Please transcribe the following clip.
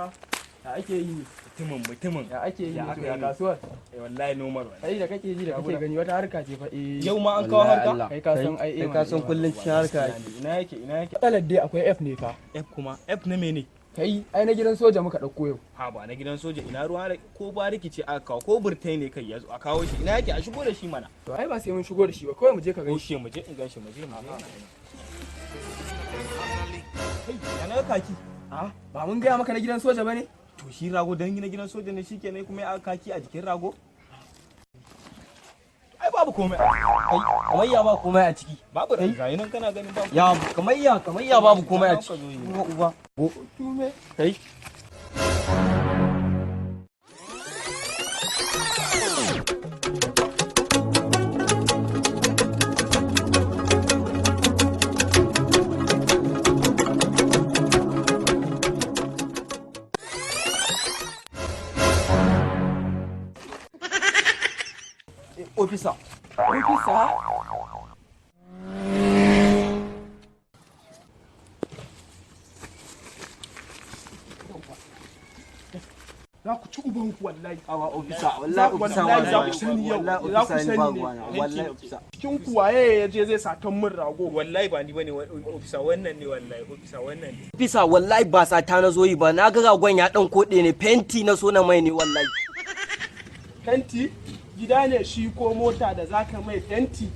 Ofisa, ya ake yi mutumin ya ake yi ya kasuwar wallahi normal ai da kake ji da kake gani wata harka ce fa yau ma an kawo harka kai ka san ai kai ka san kullun cikin harka ina yake matsalar dai akwai F ne fa F kuma F na mene kai ai na gidan soja muka dauko yau ha ba na gidan soja ina ruwa ko ba rikice aka kawo ko burtai ne kai yazo a kawo shi ina yake a shigo da shi mana to ai ba sai mun shigo da shi ba kawai mu je ka gani shi mu je in ganshi mu je kai yana kaki ba mun gaya maka na gidan soja bane to shi rago dan na gidan soja ne shikenan kuma ya kaki a jikin rago ai babu komai kai kamayya ba komai a ciki babu gayi nan kana ganin babu ya kamayya babu komai a ciki uba tume kai Ofisa. Za ku ci ubanku wallahi. Awa ofisa, wallahi ofisa za ku sani yau. Za ku sani ne. Wallahi ofisa. Cikin ku waye ya je zai satan min rago. Wallahi ba ni bane ofisa wannan ne wallahi ofisa wannan ne. Ofisa wallahi ba sata na zo yi ba na ga ragon ya dan kode ne fenti na so na mai ne wallahi. Fenti? Gida ne shi ko mota da zaka mai fenti?